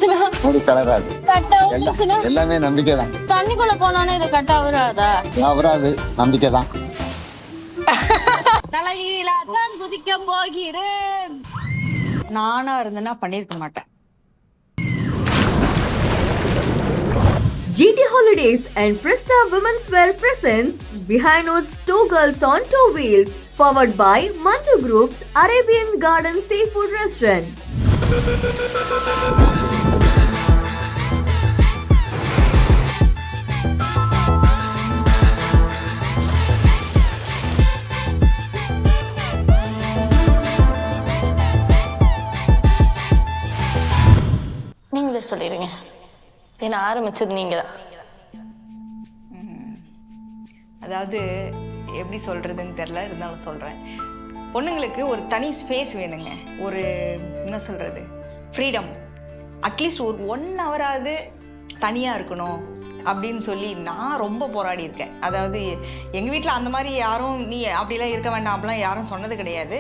வந்துருச்சுன்னா முடி கலராது. கட்டா வந்துருச்சுன்னா எல்லாமே நம்பிக்கை தான். தண்ணிக்குள்ள போனோன்னே இது கட்டா வராதா? அவராது நம்பிக்கை தான். தலைகீழாதான் குதிக்க போகிறேன். நானா இருந்தேன்னா பண்ணிருக்க மாட்டேன். GT Holidays and Presta Women's Wear presents Behind Woods Two Girls on Two Wheels, powered by Manju Group's Arabian Garden Seafood Restaurant. நீங்களே சொல்லிடுங்க. என்ன ஆரம்பிச்சது நீங்க தான். அதாவது எப்படி சொல்றதுன்னு தெரியல, இருந்தாலும் சொல்றேன். பொண்ணுங்களுக்கு ஒரு தனி ஸ்பேஸ் வேணுங்க. ஒரு என்ன சொல்றது, ஃப்ரீடம். அட்லீஸ்ட் ஒரு 1 ஹவராவது தனியாக இருக்கணும் அப்படின்னு சொல்லி நான் ரொம்ப போராடி இருக்கேன். அதாவது எங்கள் வீட்டில் அந்த மாதிரி யாரும் நீ அப்படிலாம் இருக்க வேண்டாம் அப்படிலாம் யாரும் சொன்னது கிடையாது.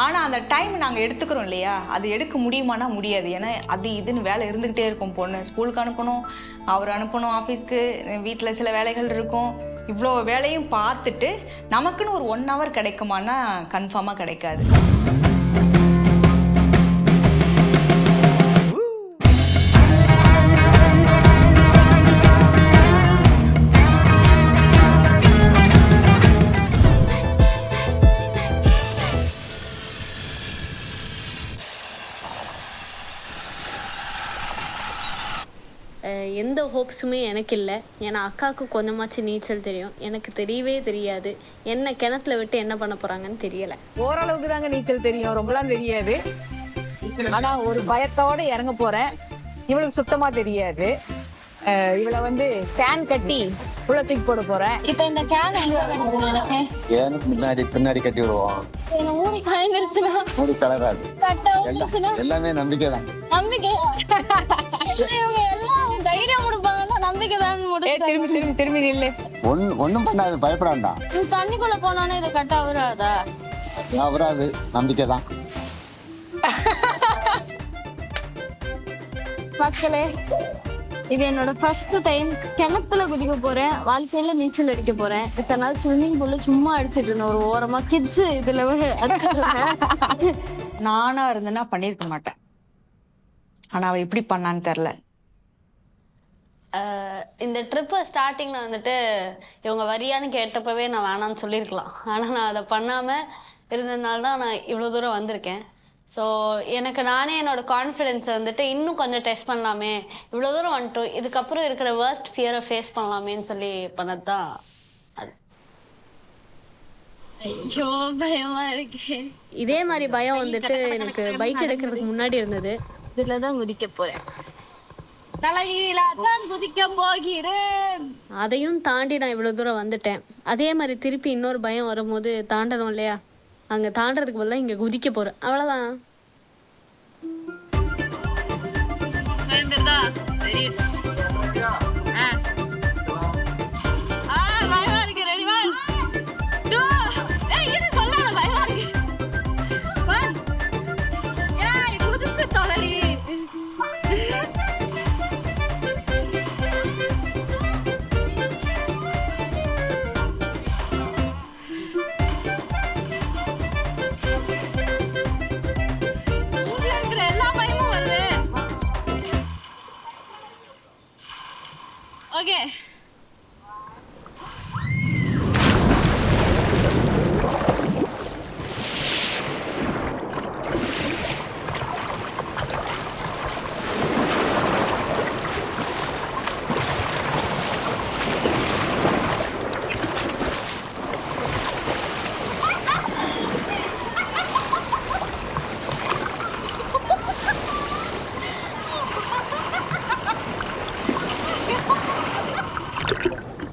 ஆனால் அந்த டைம் நாங்கள் எடுத்துக்கிறோம் இல்லையா, அது எடுக்க முடியுமானா முடியாது. ஏன்னா அது இதுன்னு வேலை இருந்துக்கிட்டே இருக்கும். பொண்ணு ஸ்கூலுக்கு அனுப்பணும், அவர் அனுப்பணும் ஆஃபீஸ்க்கு, வீட்டில் சில வேலைகள் இருக்கும். இவ்வளோ வேலையும் பார்த்துட்டு நமக்குன்னு ஒரு 1 ஹவர் கிடைக்குமானா கன்ஃபார்மாக கிடைக்காது. எந்த ஹோப்ஸுமே எனக்கு இல்லை. ஏன்னா அக்காவுக்கு கொஞ்சமாச்சு நீச்சல் தெரியும், எனக்கு தெரியவே தெரியாது. என்ன கிணத்துல விட்டு என்ன பண்ண போகிறாங்கன்னு தெரியலை. ஓரளவுக்கு தாங்க நீச்சல் தெரியும், ரொம்பலாம் தெரியாது. ஆனால் ஒரு பயத்தோடு இறங்க போகிறேன். இவளுக்கு சுத்தமாக தெரியாது. இவளை வந்து கேன் கட்டி உள்ள தூக்கி போட போகிறேன். இப்ப இந்த கேன் எங்க கட்டுறது? எனக்கு ஏனுக்கு பின்னாடி கட்டி விடுவோம். எங்க மூடி கலந்துருச்சுன்னா முடி கலராது. கட்டா வந்துருச்சுன்னா எல்லாமே நம்பிக்கை தான். நம்பிக்கை. இவங்க எல்லாம் தைரியம் கொடுப்பாங்கன்னா நம்பிக்கை தான். திரும்பி நில்லு. ஒன்னும் பண்ணாது, பயப்படாண்டா. தண்ணிக்குள்ள போனோன்னே இது கட்டா வராதா? அவராது நம்பிக்கை தான். மக்களே, இது என்னோட ஃபர்ஸ்ட் டைம் கிணத்துல குதிக்க போறேன். வாழ்க்கையில நீச்சல் அடிக்க போறேன். இத்தனை நாள் ஸ்விம்மிங் பூல்ல சும்மா அடிச்சிட்டு இருந்தேன் ஒரு ஓரமா. கிட்ஸ் இதுல அடிச்சிட்டு நானா இருந்தேன்னா பண்ணிருக்க மாட்டேன். ஆனா அவ எப்படி பண்ணான்னு தெரியல. இந்த ட்ரிப்பு ஸ்டார்டிங்கில் வந்துட்டு இவங்க வரியான்னு கேட்டப்பவே நான் வேணான்னு சொல்லியிருக்கலாம். ஆனால் நான் அதை பண்ணாமல் இருந்ததுனால தான் நான் இவ்வளோ தூரம் வந்திருக்கேன். ஸோ எனக்கு நானே என்னோட கான்ஃபிடென்ஸை வந்துட்டு இன்னும் கொஞ்சம் டெஸ்ட் பண்ணலாமே, இவ்வளோ தூரம் வந்துட்டோம், இதுக்கப்புறம் இருக்கிற வேர்ஸ்ட் ஃபியரை ஃபேஸ் பண்ணலாமேன்னு சொல்லி பண்ணது தான் அது. ஐயோ பயமா இருக்கு. இதே மாதிரி பயம் வந்துட்டு எனக்கு பைக் எடுக்கிறதுக்கு முன்னாடி இருந்தது. இதுலதான் குதிக்க போறேன். தலைகீழாதான் குதிக்க போகிறேன். அதையும் தாண்டி நான் இவ்வளோ தூரம் வந்துட்டேன். அதே மாதிரி திருப்பி இன்னொரு பயம் வரும்போது தாண்டணும் இல்லையா, அங்கே தாண்டறதுக்கு பதிலாக இங்கே குதிக்க போகிறேன், அவ்வளோதான். ஓகே,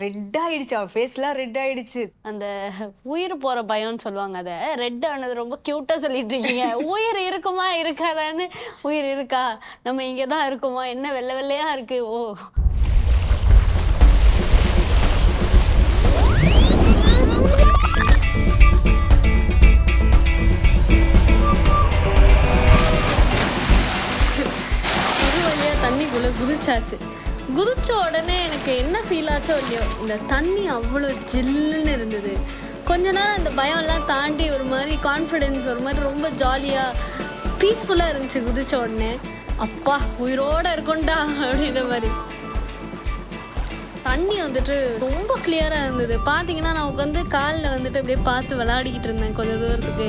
ரெட் ஆயிடுச்சு, அவ ஃபேஸ்லாம் ரெட் ஆயிடுச்சு. அந்த உயிர் போகிற பயம்னு சொல்லுவாங்க, அதை ரெட் ஆனது ரொம்ப க்யூட்டாக சொல்லிட்டு இருக்கீங்க. உயிர் இருக்குமா இருக்காதான்னு. உயிர் இருக்கா, நம்ம இங்கே தான் இருக்குமா, என்ன வெள்ளை வெள்ளையாக இருக்கு. ஓ, தண்ணிக்குள்ளே குதிச்சாச்சு. குதிச்ச உடனே எனக்கு என்ன ஃபீல் ஆச்சோ இல்லையோ, இந்த தண்ணி அவ்வளோ ஜில்லுன்னு இருந்தது. கொஞ்ச நேரம் இந்த பயம்லாம் தாண்டி ஒரு மாதிரி கான்ஃபிடென்ஸ், ஒரு மாதிரி ரொம்ப ஜாலியாக பீஸ்ஃபுல்லாக இருந்துச்சு. குதிச்ச உடனே அப்பா உயிரோடு இருக்கும்டா அப்படின்ற மாதிரி. தண்ணி வந்துட்டு ரொம்ப கிளியராக இருந்தது. பார்த்தீங்கன்னா நான் உட்காந்து காலில் வந்துட்டு அப்படியே பார்த்து விளையாடிக்கிட்டு இருந்தேன் கொஞ்சம் தூரத்துக்கு.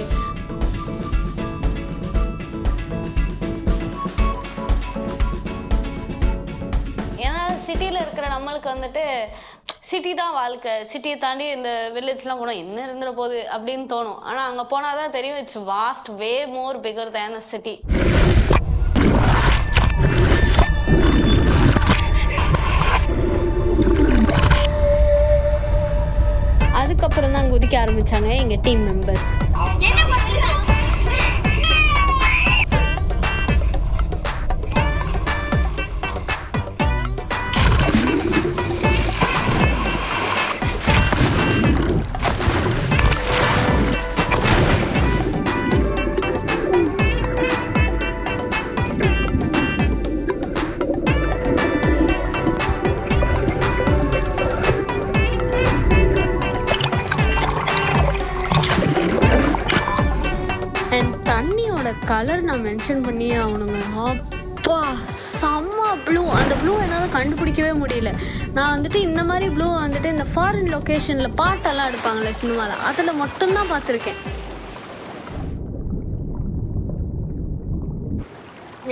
ஏன்னா சிட்டியில் இருக்கிற நம்மளுக்கு வந்துட்டு சிட்டி தான் வாழ்க்கை, சிட்டியை தாண்டி இந்த வில்லேஜ்லாம் போனால் என்ன இருந்துட போகுது அப்படின்னு தோணும். ஆனால் அங்கே போனால் தான் தெரியும், it's vast, way more bigger than a city. அதுக்கப்புறம் தான் குதிக்க ஆரம்பிச்சாங்க எங்கள் டீம் மெம்பர்ஸ். தண்ணியோட கலர் நான் மென்ஷன் பண்ணியே ஆகணுங்க. அப்பா செம்ம ப்ளூ. அந்த ப்ளூ என்னால் கண்டுபிடிக்கவே முடியல. நான் வந்துட்டு இந்த மாதிரி ப்ளூ வந்துட்டு இந்த ஃபாரின் லொக்கேஷனில் பாட்டெல்லாம் எடுப்பாங்களே சினிமாவில், அதில் மட்டும்தான் பார்த்துருக்கேன்.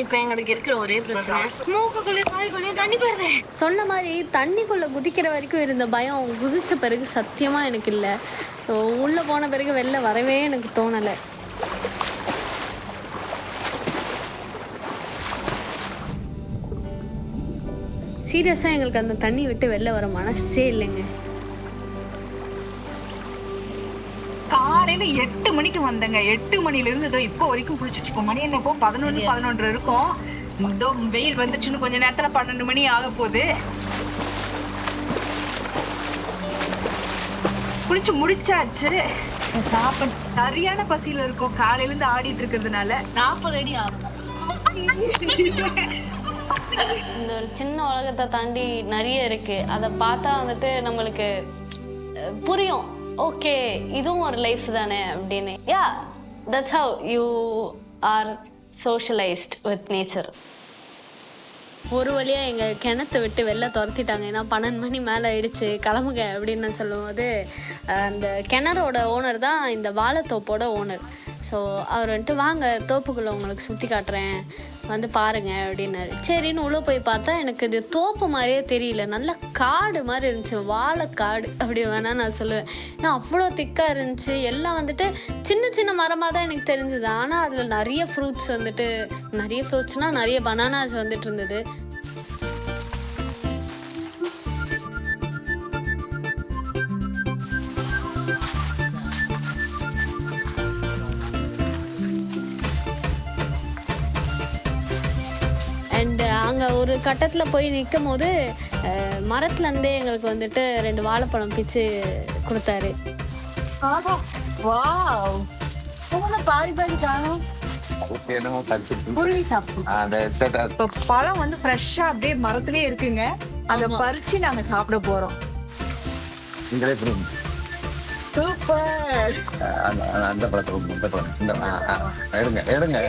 இப்போ எங்களுக்கு இருக்கிற ஒரே பிரச்சனை மூக்குக்குள்ளே வாய்க்குள்ளே தண்ணி போயிருது. சொன்ன மாதிரி தண்ணிக்குள்ளே குதிக்கிற வரைக்கும் இருந்த பயம் குதிச்ச பிறகு சத்தியமாக எனக்கு இல்லை. உள்ளே போன பிறகு வெளில வரவே எனக்கு தோணலை. சீரியஸாக எங்களுக்கு அந்த தண்ணி விட்டு வெளில வர மனசே இல்லைங்க. காலையில 8 மணிக்கு வந்தேங்க. 8 மணில இருந்து இதோ இப்போ வரைக்கும் குளிச்சுட்டு இருக்கோம். மணி என்ன இப்போ 11 இருக்கும். இதோ வெயில் வந்துச்சுன்னு கொஞ்ச நேரத்துல 12 மணி ஆக போகுது. குளிச்சு முடிச்சாச்சு. சாப்பிட சரியான பசியில இருக்கும். காலையில இருந்து ஆடிட்டு இருக்கிறதுனால 40 அடி ஆகும். இந்த ஒரு சின்ன உலகத்தை தாண்டி நிறைய இருக்கு. அதை பார்த்தா வந்துட்டு நம்மளுக்கு புரியும், ஓகே இதுவும் ஒரு லைஃப் தானே அப்படின்னு. Yeah, that's how you are socialised with nature. ஒரு வழியாக எங்கள் கிணத்தை விட்டு வெளில துரத்திட்டாங்க. ஏன்னா 12 மணி மேலே ஆயிடுச்சு, கிளம்புங்க அப்படின்னு சொல்லும்போது அந்த கிணறோட ஓனர் தான் இந்த வாழைத்தோப்போட ஓனர். ஸோ அவர் வந்துட்டு வாங்க தோப்புக்குள்ளே உங்களுக்கு சுற்றி காட்டுறேன் வந்து பாருங்க அப்படின்னாரு. சரின்னு உள்ளே போய் பார்த்தா எனக்கு இது தோப்பு மாதிரியே தெரியல, நல்ல காடு மாதிரி இருந்துச்சு, வாழைக்காடு அப்படி வேணா நான் சொல்லுவேன். ஏன்னா அவ்வளோ திக்காக இருந்துச்சு. எல்லாம் வந்துட்டு சின்ன சின்ன மரமாக தான் எனக்கு தெரிஞ்சுது. ஆனால் அதில் நிறைய ஃப்ரூட்ஸ் வந்துட்டு, நிறைய ஃப்ரூட்ஸ்னால் நிறைய பனானாஸ் வந்துட்டு இருந்தது. அண்ட் அங்கே ஒரு கட்டத்தில் போய் நிற்கும் போது மரத்துலேருந்தே எங்களுக்கு வந்துட்டு 2 வாழைப்பழம் பிச்சு கொடுத்தாரு. பழம் வந்து ஃப்ரெஷ்ஷா அப்படியே மரத்திலே இருக்குங்க. அதை பறிச்சு நாங்க சாப்பிட போறோம். சூப்பர். அந்த பழத்தை எடுங்க எடுங்க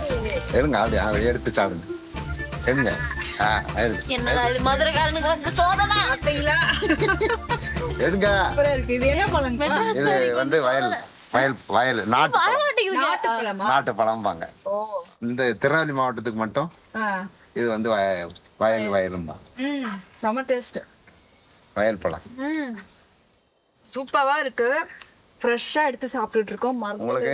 எடுங்க, அப்படி எடுத்து சாப்பிடுங்க. எடுங்க. என்னடா இது மதுரைக்காரனுக்கு வந்து சோதனை எடுங்க. இது என்ன பழம்? இது வந்து வயல் நாட்டு பழம்பாங்க. இந்த திருநெல்வேலி மாவட்டத்துக்கு மட்டும் இது வந்து வயலும்பா. செம டேஸ்ட். வயல் பழம் சூப்பரா இருக்கு. ஃப்ரெஷ்ஷா எடுத்து சாப்பிட்டுட்டு இருக்கோம். உங்களுக்கு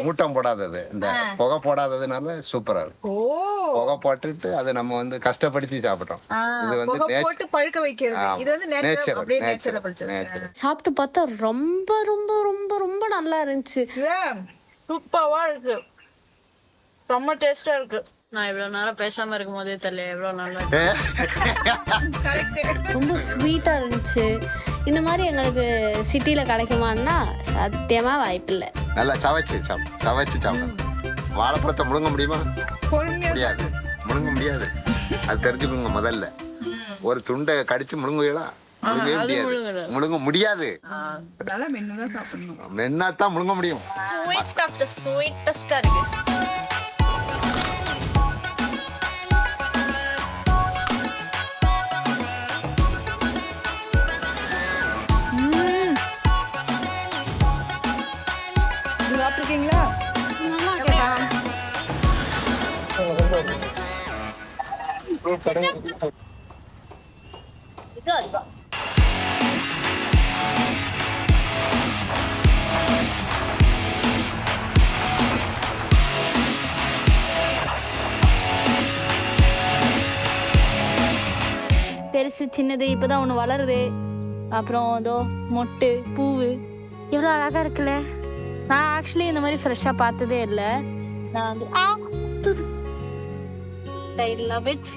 மூட்டம் போடாதது, இந்த புகை போடாததுனால சூப்பரா இருக்கும். புகை போட்டுட்டு அதை நம்ம வந்து கஷ்டப்படுத்தி சாப்பிட்டோம். இது வந்து போட்டு பழுக்க வைக்கிறது. இது வந்து நேச்சுரல். சாப்பிட்டு பார்த்தா ரொம்ப ரொம்ப ரொம்ப ரொம்ப நல்லா இருந்துச்சு. சூப்பரா இருக்கு. செம்ம டேஸ்டா இருக்கு. நான் இவ்வளவு நேரம் பேசாம இருக்கும் போதே தெரியல எவ்வளவு நல்லா ரொம்ப ஸ்வீட்டாக இருந்துச்சு. இந்த மாதிரி எங்களுக்கு சிட்டியில் கிடைக்குமான்னா சத்தியமாக வாய்ப்பில்லை. நல்லா சவைச்சு சாப்பிடணும். வாழைப்பழத்தை முழுங்க முடியுமா? முடியாது, முழுங்க முடியாது. அது தெரிஞ்சுக்கோங்க முதல்ல. ஒரு துண்டை கடிச்சு முழுங்குவீங்களா? முழுங்க முடியாது. நல்லா மென்னு தான் சாப்பிடணும். மென்னாத்தான் முழுங்க முடியும். ஸ்வீட் ஆஃப் தி ஸ்வீட்டஸ்டா இருக்கு. சாப்பிட்டுருக்கீங்களா? பெருசு சின்னது இப்பதான் ஒண்ணு வளருது. அப்புறம் இதோ மொட்டு பூவு எவ்வளவு அழகா இருக்குல்ல. நான் ஆக்சுவலி இந்த மாதிரி ஃப்ரெஷ்ஷா பார்த்ததே இல்லை. நான் வந்து love it.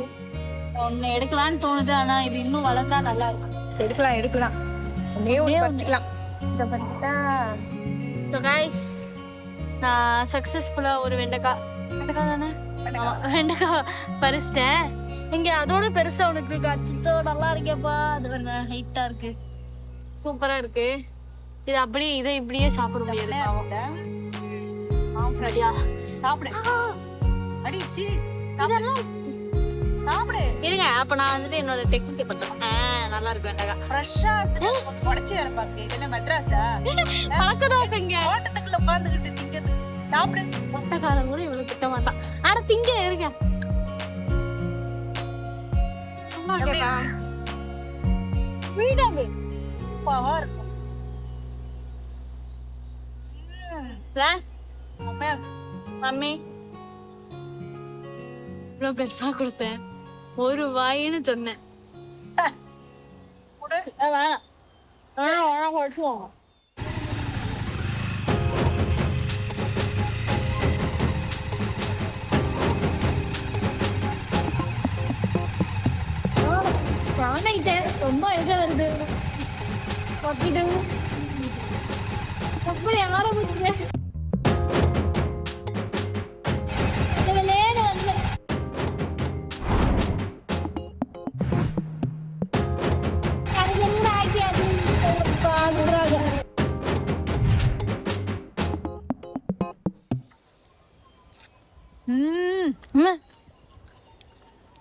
ஒன்னு எடுக்கலாம்னு தோணுது. ஆனா இது இன்னும் வளர்ந்தா நல்லா இருக்கும். எடுக்கலாம். ஒண்ணே பறிச்சுக்கலாம். ஸோ கைஸ், நான் சக்ஸஸ்ஃபுல்லா ஒரு வெண்டைக்காய் தானே வெண்டைக்காய் பறிச்சிட்டேன். இங்க அதோட பெருசா உனக்கு இருக்கு. அச்சோ நல்லா இருக்கேப்பா. அது பாருங்க ஹைட்டா இருக்கு, சூப்பரா இருக்கு. இது அப்படியே இதை இப்படியே சாப்பிட முடியாது. சாப்பிடு. அடி சி சாப்பிடு. இருங்க, அப்ப நான் வந்துட்டு என்னோட டெக்னிக்கை பண்றேன். நல்லா இருக்கு வெண்டைக்காய். ஃப்ரெஷ்ஷா உடச்சி வர பாக்கு. இது என்ன மெட்ராஸா? பழக்கதோசைங்க. தோட்டத்துக்குள்ள உட்காந்துக்கிட்டு திங்கிறது. சாப்பிடு. மொட்டைக்காரன் கூட இவ்வளவு திட்ட மாட்டான். ஆனா திங்க இருங்க. வீடாங்க பவர் மம்மி இவ்வளவு பெருசா கொடுத்தேன், ஒரு வாயின்னு சொன்னேன். வேணாம் கொடுத்துவோம். ரொம்ப அழகா வருது.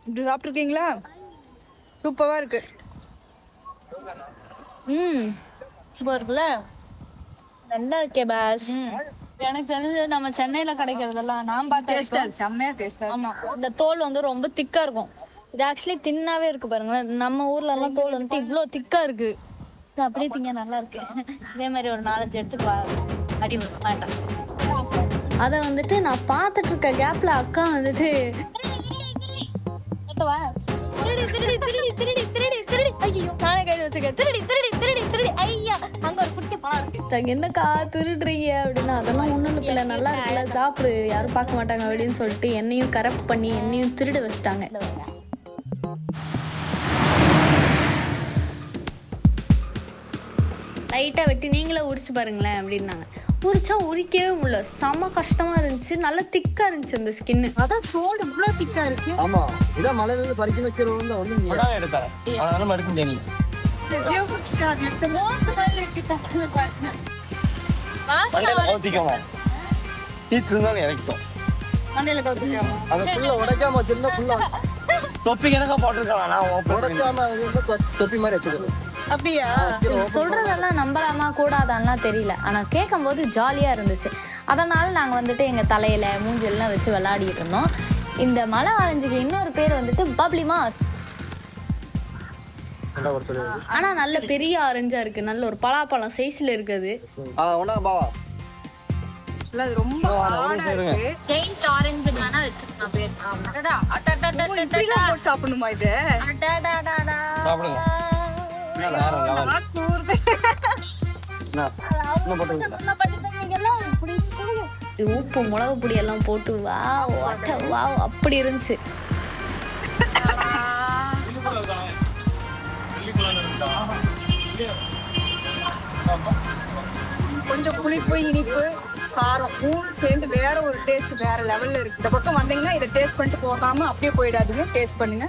இப்படி சாப்பிட்டுருக்கீங்களா? சூப்பரா இருக்கு. சூப்பர் இருக்குல்ல, நல்லா இருக்கே பாஸ். எனக்கு தெரிஞ்சு நம்ம சென்னையில கிடைக்கிறதெல்லாம் நான் பார்த்தேன். செம்மையா டேஸ்டா. ஆமா, இந்த தோல் வந்து ரொம்ப திக்கா இருக்கும். இது ஆக்சுவலி தின்னாவே இருக்கு பாருங்களேன். நம்ம ஊர்ல எல்லாம் தோல் வந்து இவ்வளோ திக்கா இருக்கு. இது அப்படியே திங்க நல்லா இருக்கு. இதே மாதிரி ஒரு 4-5 எடுத்து அடி வேண்டாம். அதை வந்துட்டு நான் பார்த்துட்டு இருக்க கேப்ல அக்கா வந்துட்டு என்னக்கா திருடுறீங்க அப்படின்னா, அதெல்லாம் ஒண்ணும் இல்ல, நல்லா இருக்குல்ல சாப்பிடு, யாரும் பார்க்க மாட்டாங்க அப்படின்னு சொல்லிட்டு என்னையும் கரெக்ட் பண்ணி என்னையும் திருட வச்சுட்டாங்க. லைட்டா வெட்டி நீங்களே உரிச்சு பாருங்களேன் அப்படின்னாங்க. உரிச்சா உரிக்கவே முடியல, செம கஷ்டமா இருந்துச்சு. நல்லா திக்கா இருந்துச்சு அந்த ஸ்கின்னு. அதான் தோல் இவ்வளவு திக்கா இருக்கு. ஆமா, இதான் மலையில இருந்து பறிக்க வைக்கிறவங்க வந்து ஒண்ணும் எடுத்தாரு. அதனால எடுக்க முடியாது. தொப்பி கணக்கா போட்டிருக்காங்க. தொப்பி மாதிரி வச்சுக்கணும். அப்படியா? சொல்றதெல்லாம் நம்பலாமா கூடாதான்லாம் தெரியல. ஆனா கேட்கும் போது ஜாலியா இருந்துச்சு. அதனால நாங்க வந்துட்டு எங்க தலையில மூஞ்செல்லாம் வச்சு விளையாடிட்டு இருந்தோம். இந்த மலை ஆரஞ்சுக்கு இன்னொரு பேர் வந்துட்டு பப்ளி மாஸ். ஆனா நல்ல பெரிய ஆரஞ்சா இருக்கு, நல்ல ஒரு பலாப்பழம் சைஸ்ல இருக்குது. அது ரொம்ப ஹார்டா இருக்கு. ஜெயிண்ட் ஆரஞ்சு வேணா வெச்சுக்கலாம் பேர். அடடா அடடடடடா போட்டு சாப்பிடணுமா இது? அடடடடா சாப்பிடுங்க. உப்பு மிளகு பொடி எல்லாம் போட்டு வா அப்படி இருந்துச்சு. கொஞ்சம் புளிப்பு இனிப்பு காரம் மூணு சேர்ந்து வேற ஒரு டேஸ்ட் வேற லெவல்ல இருக்கு. இந்த பக்கம் வந்தீங்கன்னா இதை டேஸ்ட் பண்ணிட்டு போகாம அப்படியே போயிடாதீங்க, டேஸ்ட் பண்ணுங்க.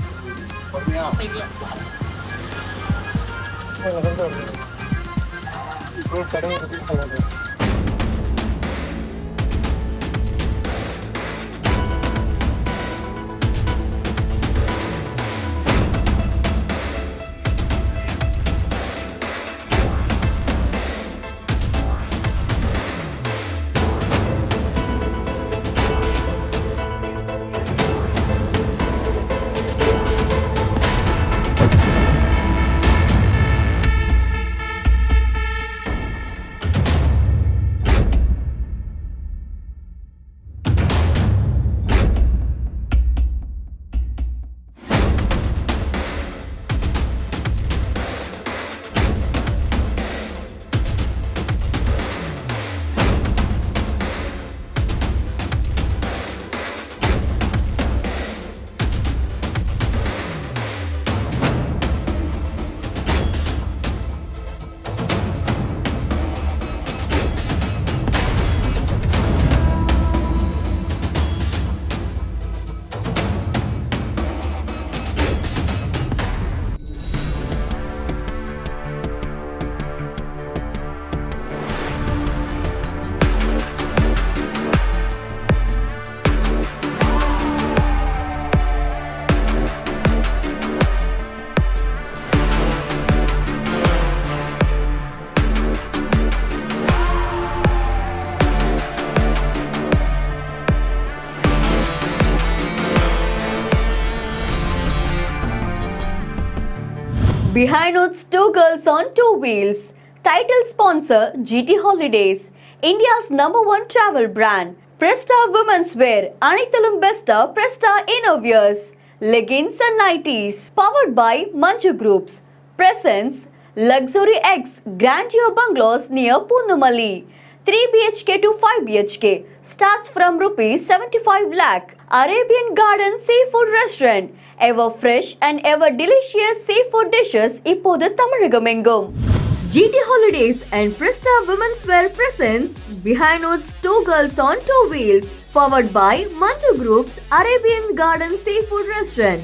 Behind Notes 2 Girls on 2 Wheels. Title sponsor GT Holidays, India's #1 travel brand. Presta Women's Wear, Anithalum Besta Presta Innoviers, Leggings and Nighties. Powered by Manju Groups. Presents Luxury X Grandeur Bungalows near Punnamalli. 3 BHK to 5 BHK starts from rupees 75 lakh. Arabian Garden Seafood Restaurant. Ever fresh and ever delicious seafood dishes இப்போது தமிழகமெங்கும். GT Holidays and Presta Women's Wear presents Behind Notes 2 Girls on 2 Wheels. Powered by Manju Group's Arabian Garden Seafood Restaurant.